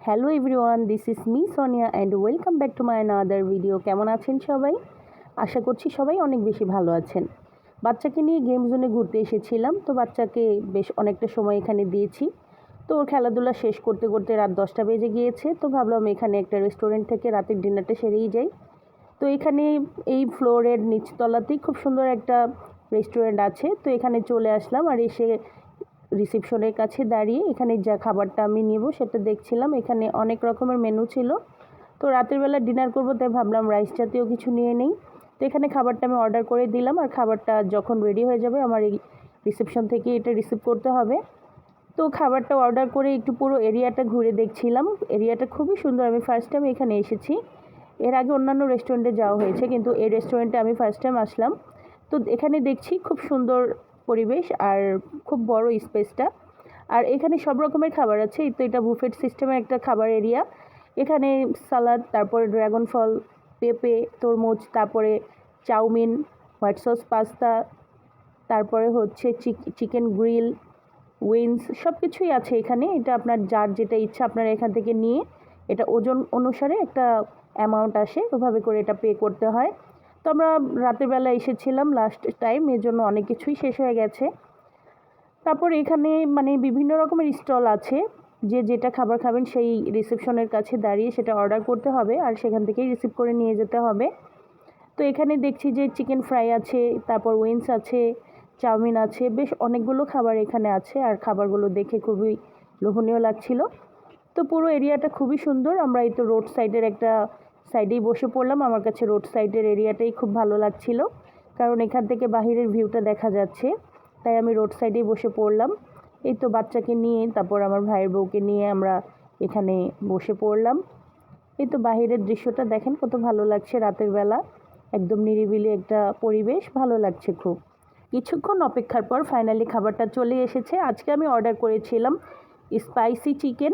Hello everyone, this is me Sonia and welcome back to my another video. কেমন আছেন সবাই? আশা করছি সবাই অনেক বেশি ভালো আছেন। বাচ্চাকে নিয়ে গেম জোনে ঘুরতে এসেছিলাম, তো বাচ্চাকে বেশ অনেকটা সময় এখানে দিয়েছি। তো ওর খেলাধুলা শেষ করতে করতে রাত 10টা বেজে গিয়েছে, তো ভাবলাম এখানে একটা রেস্টুরেন্ট থেকে রাতের ডিনারটা সেরেই যাই। তো এখানে এই ফ্লোরের নিচতলাতেই খুব সুন্দর একটা রেস্টুরেন্ট আছে, তো এখানে চলে আসলাম। আর এসে রিসেপশনের কাছে দাঁড়িয়ে এখানে যা খাবারটা আমি নেব সেটা দেখছিলাম। এখানে অনেক রকমের মেনু ছিল, তো রাতের বেলা ডিনার করবো তাই ভাবলাম রাইস জাতীয় কিছু নিয়ে নেই। তো এখানে খাবারটা আমি অর্ডার করে দিলাম, আর খাবারটা যখন রেডি হয়ে যাবে আমার এই রিসেপশন থেকে এটা রিসিভ করতে হবে। তো খাবারটা অর্ডার করে একটু পুরো এরিয়াটা ঘুরে দেখছিলাম। এরিয়াটা খুবই সুন্দর। আমি ফার্স্ট টাইম এখানে এসেছি, এর আগে অন্যান্য রেস্টুরেন্টে যাওয়া হয়েছে, কিন্তু এই রেস্টুরেন্টে আমি ফার্স্ট টাইম আসলাম। তো এখানে দেখছি খুব সুন্দর পরিবেশ আর খুব বড় স্পেসটা। আর এখানে সব রকমের খাবার আছে, তো এটা বুফেট সিস্টেমের একটা খাবার এরিয়া। এখানে সালাদ, তারপরে ড্রাগন ফল, পেঁপে, তরমুজ, তারপরে চাউমিন, হোয়াইট সস পাস্তা, তারপরে হচ্ছে চিকেন গ্রিল, উইংস, সব কিছুই আছে এখানে। এটা আপনার যার যেটা ইচ্ছা আপনারা এখান থেকে নিয়ে এটা ওজন অনুসারে একটা অ্যামাউন্ট আসে, ওভাবে করে এটা পে করতে হয়। তো আমরা রাতের বেলা এসেছিলাম লাস্ট টাইম, এর জন্য অনেক কিছুই শেষ হয়ে গেছে। তারপর এখানে বিভিন্ন রকমের স্টল আছে, যে যেটা খাবার খাবেন সেই রিসেপশনের কাছে দাঁড়িয়ে সেটা অর্ডার করতে হবে আর সেখান থেকেই রিসিভ করে নিয়ে যেতে হবে। তো এখানে দেখছি যে চিকেন ফ্রাই আছে, তারপর উইংস আছে, চাউমিন আছে, বেশ অনেকগুলো খাবার এখানে আছে। আর খাবারগুলো দেখে খুবই লোভনীয় লাগছিল। তো পুরো এরিয়াটা খুবই সুন্দর। আমরা এই তো রোড সাইডের একটা সাইডেই বসে পড়লাম। আমার কাছে রোড সাইডের এরিয়াটাই খুব ভালো লাগছিল, কারণ এখান থেকে বাহিরের ভিউটা দেখা যাচ্ছে, তাই আমি রোড সাইডেই বসে পড়লাম। এই তো বাচ্চাকে নিয়ে, তারপর আমার ভাইয়ের বউকে নিয়ে আমরা এখানে বসে পড়লাম। এই তো বাহিরের দৃশ্যটা দেখেন কত ভালো লাগছে রাতের বেলা, একদম নিরিবিলি একটা পরিবেশ, ভালো লাগছে খুব। কিছুক্ষণ অপেক্ষার পর ফাইনালি খাবারটা চলে এসেছে। আজকে আমি অর্ডার করেছিলাম স্পাইসি চিকেন,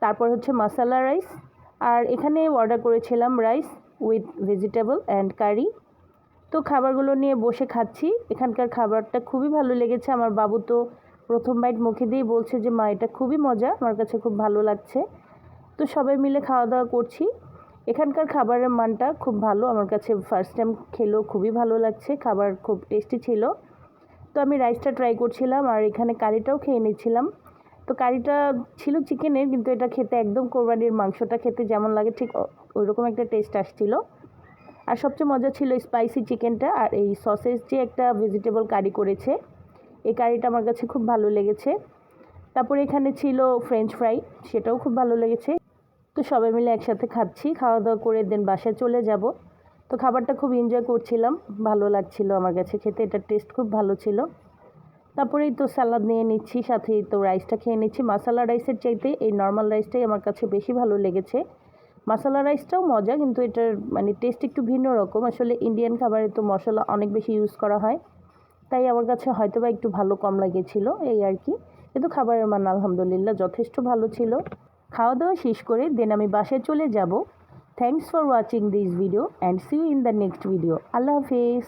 তারপর হচ্ছে মশলা রাইস, আর এখানে অর্ডার করেছিলাম rice with vegetable and curry. তো খাবারগুলো নিয়ে বসে খাচ্ছি। এখানকার খাবারটা খুবই ভালো লেগেছে। আমার বাবু তো প্রথম বাইট মুখে দিয়েই বলছে যে মা এটা খুবই মজা, আমার কাছে খুব ভালো লাগছে। তো সবাই মিলে খাওয়া দাওয়া করছি। এখানকার খাবারের মানটা খুব ভালো, আমার কাছে ফার্স্ট টাইম খেলেও খুবই ভালো লাগছে, খাবার খুব টেস্টি ছিল। তো আমি রাইসটা ট্রাই করছিলাম আর এখানে কারিটাও খেয়ে নিচ্ছিলাম। তো কারিটা ছিল চিকেনের, কিন্তু এটা খেতে একদম কোরবানির মাংসটা খেতে যেমন লাগে ঠিক ওইরকম একটা টেস্ট আসছিল। আর সবচেয়ে মজা ছিল স্পাইসি চিকেনটা, আর এই সসেজ যে একটা ভেজিটেবল কারি করেছে, এই কারিটা আমার কাছে খুব ভালো লেগেছে। তারপরে এখানে ছিল ফ্রেঞ্চ ফ্রাই, সেটাও খুব ভালো লেগেছে। তো সবাই মিলে একসাথে খাচ্ছি, খাওয়া দাওয়া করে দেন বাসায় চলে যাব। তো খাবারটা খুব এনজয় করছিলাম, ভালো লাগছিল আমার কাছে খেতে, এটার টেস্ট খুব ভালো ছিল। তারপরেই তো স্যালাদ নিয়ে নিচ্ছি, সাথেই তো রাইসটা খেয়ে নিচ্ছি। মশলা রাইসের চাইতে এই নর্মাল রাইসটাই আমার কাছে বেশি ভালো লেগেছে। মশলা রাইসটাও মজা, কিন্তু এটার টেস্ট একটু ভিন্ন রকম। আসলে ইন্ডিয়ান খাবারে তো মশলা অনেক বেশি ইউজ করা হয়, তাই আমার কাছে হয়তো বা একটু ভালো কম লেগেছিল, এই আর কি। কিন্তু খাবারের মান আলহামদুলিল্লাহ যথেষ্ট ভালো ছিল। খাওয়া দাওয়া শেষ করে দেন আমি বাসায় চলে যাব। Thanks for watching this video and see you in the next video. Allah হাফেজ।